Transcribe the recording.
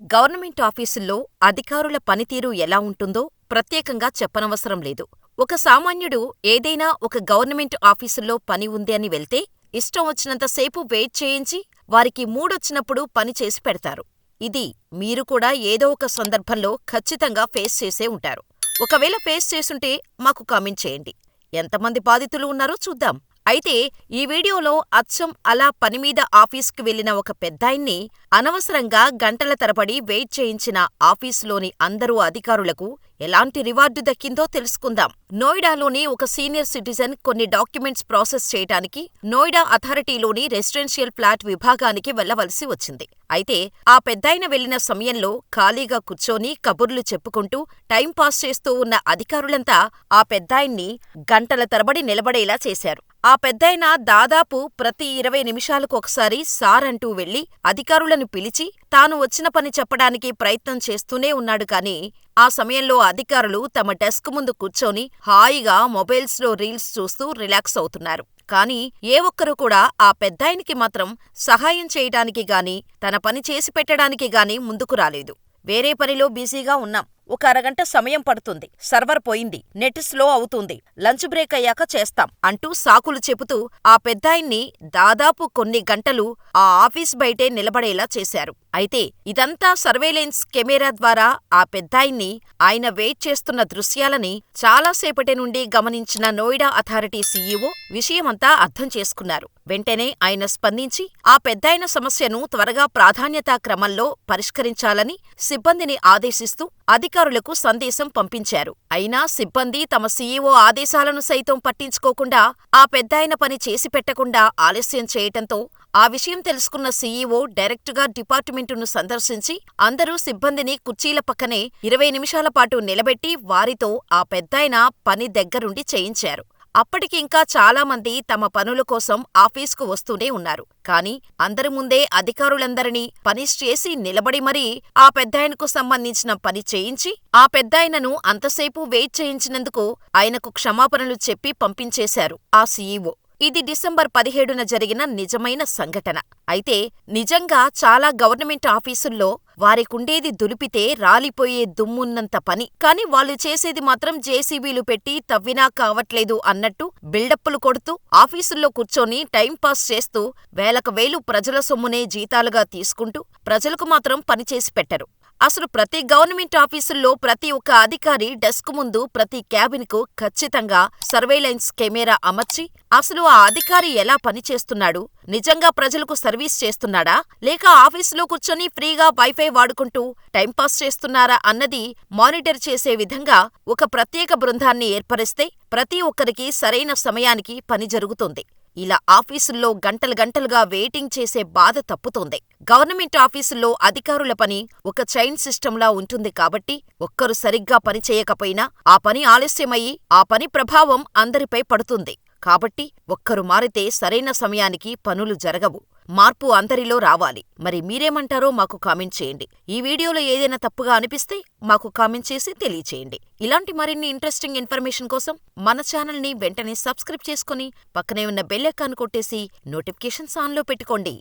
Government ఆఫీసుల్లో అధికారుల పనితీరు ఎలా ఉంటుందో ప్రత్యేకంగా చెప్పనవసరం లేదు. ఒక సామాన్యుడు ఏదైనా ఒక గవర్నమెంట్ ఆఫీసుల్లో పని ఉంది అని వెళ్తే ఇష్టం వచ్చినంతసేపు వెయిట్ చేయించి వారికి మూడొచ్చినప్పుడు పని చేసి పెడతారు. ఇది మీరు కూడా ఏదో ఒక సందర్భంలో ఖచ్చితంగా ఫేస్ చేసే ఉంటారు. ఒకవేళ ఫేస్ చేసుంటే మాకు కామెంట్ చేయండి. ఎంతమంది బాధితులు ఉన్నారో చూద్దాం. అయితే ఈ వీడియోలో అచ్చం అలా పనిమీద ఆఫీసుకి వెళ్లిన ఒక పెద్దాయన్ని అనవసరంగా గంటల తరబడి వెయిట్ చేయించిన ఆఫీసులోని అందరూ అధికారులకు ఎలాంటి రివార్డు దక్కిందో తెలుసుకుందాం. నోయిడాలోని ఒక సీనియర్ సిటిజన్ కొన్ని డాక్యుమెంట్స్ ప్రాసెస్ చేయటానికి నోయిడా అథారిటీలోని రెసిడెన్షియల్ ఫ్లాట్ విభాగానికి వెళ్లవలసి వచ్చింది. అయితే ఆ పెద్దాయన వెళ్లిన సమయంలో ఖాళీగా కూర్చొని కబుర్లు చెప్పుకుంటూ టైంపాస్ చేస్తూ ఉన్న అధికారులంతా ఆ పెద్దాయన్ని గంటల తరబడి నిలబడేలా చేశారు. ఆ పెద్దాయన దాదాపు ప్రతి 20 నిమిషాలకు ఒకసారి సార్ అంటూ వెళ్లి అధికారులను పిలిచి తాను వచ్చిన పని చెప్పడానికి ప్రయత్నం చేస్తూనే ఉన్నాడు కానీ ఆ సమయంలో అధికారులు తమ డెస్క్ ముందు కూర్చొని హాయిగా మొబైల్స్లో రీల్స్ చూస్తూ రిలాక్స్ అవుతున్నారు. కానీ ఏ ఒక్కరూ కూడా ఆ పెద్దాయనికి మాత్రం సహాయం చేయటానికి గాని తన పని చేసి పెట్టడానికి గాని ముందుకు రాలేదు. వేరే పనిలో బిజీగా ఉన్నాం, ఒక అరగంట సమయం పడుతుంది, సర్వర్ పోయింది, నెట్ స్లో అవుతుంది, లంచ్ బ్రేక్ అయ్యాక చేస్తాం అంటూ సాకులు చెబుతూ ఆ పెద్దాయన్ని దాదాపు కొన్ని గంటలు ఆ ఆఫీస్ బయటే నిలబడేలా చేశారు. అయితే ఇదంతా సర్వేలెన్స్ కెమెరా ద్వారా ఆ పెద్దాయన్ని ఆయన వెయిట్ చేస్తున్న దృశ్యాలని చాలాసేపటి నుండి గమనించిన నోయిడా అథారిటీ సీఈఓ విషయమంతా అర్థం చేసుకున్నారు. వెంటనే ఆయన స్పందించి ఆ పెద్దాయన సమస్యను త్వరగా ప్రాధాన్యతా క్రమంలో పరిష్కరించాలని సిబ్బందిని ఆదేశిస్తూ అధికారులకు సందేశం పంపించారు. అయినా సిబ్బంది తమ సీఈఓ ఆదేశాలను సైతం పట్టించుకోకుండా ఆ పెద్దాయన పని చేసి పెట్టకుండా ఆలస్యం చేయటంతో ఆ విషయం తెలుసుకున్న సీఈఓ డైరెక్టుగా డిపార్టుమెంటును సందర్శించి అందరూ సిబ్బందిని కుర్చీల పక్కనే 20 నిమిషాల పాటు నిలబెట్టి వారితో ఆ పెద్దాయన పని దగ్గరుండి చేయించారు. అప్పటికింకా చాలామంది తమ పనుల కోసం ఆఫీసుకు వస్తూనే ఉన్నారు. కాని అందరి ముందే అధికారులందరినీ పనిష్ చేసి నిలబడి మరీ ఆ పెద్దాయనకు సంబంధించిన పని చేయించి ఆ పెద్దాయనను అంతసేపు వెయిట్ చేయించినందుకు ఆయనకు క్షమాపణలు చెప్పి పంపించేశారు ఆ సీఈఓ. ఇది డిసెంబర్ 17న జరిగిన నిజమైన సంఘటన. అయితే నిజంగా చాలా గవర్నమెంట్ ఆఫీసుల్లో వారికుండేది దులిపితే రాలిపోయే దుమ్మున్నంత పని. కాని వాళ్ళు చేసేది మాత్రం జేసీబీలు పెట్టి తవ్వినా కావట్లేదు అన్నట్టు బిల్డప్పులు కొడుతూ ఆఫీసుల్లో కూర్చొని టైంపాస్ చేస్తూ వేలకు వేలు ప్రజల సొమ్మునే జీతాలుగా తీసుకుంటూ ప్రజలకు మాత్రం పనిచేసి పెట్టరు. అసలు ప్రతి గవర్నమెంట్ ఆఫీసుల్లో ప్రతి ఒక్క అధికారి డెస్క్ ముందు ప్రతి క్యాబిన్కు ఖచ్చితంగా సర్వేలెన్స్ కెమెరా అమర్చి అసలు ఆ అధికారి ఎలా పనిచేస్తున్నాడు, నిజంగా ప్రజలకు సర్వీస్ చేస్తున్నాడా లేక ఆఫీసులో కూర్చొని ఫ్రీగా వైఫై వాడుకుంటూ టైంపాస్ చేస్తున్నారా అన్నది మానిటర్ చేసే విధంగా ఒక ప్రత్యేక బృందాన్ని ఏర్పరిస్తే ప్రతి ఒక్కరికి సరైన సమయానికి పని జరుగుతుంది. ఇలా ఆఫీసుల్లో గంటలు గంటలుగా వెయిటింగ్ చేసే బాధ తప్పుతోంది. గవర్నమెంట్ ఆఫీసుల్లో అధికారుల పని ఒక చైన్ సిస్టంలా ఉంటుంది కాబట్టి ఒక్కరు సరిగ్గా పని చేయకపోయినా ఆ పని ఆలస్యమయ్యి ఆ పని ప్రభావం అందరిపై పడుతుంది. కాబట్టి ఒక్కరు మారితే సరైన సమయానికి పనులు జరగవు. మార్పు అందరిలో రావాలి. మరి మీరేమంటారో మాకు కామెంట్ చేయండి. ఈ వీడియోలో ఏదైనా తప్పుగా అనిపిస్తే మాకు కామెంట్ చేసి తెలియచేయండి. ఇలాంటి మరిన్ని ఇంట్రెస్టింగ్ ఇన్ఫర్మేషన్ కోసం మన ఛానల్ని వెంటనే సబ్స్క్రైబ్ చేసుకుని పక్కనే ఉన్న బెల్ ఐకాన్ కొట్టేసి నోటిఫికేషన్స్ ఆన్లో పెట్టుకోండి.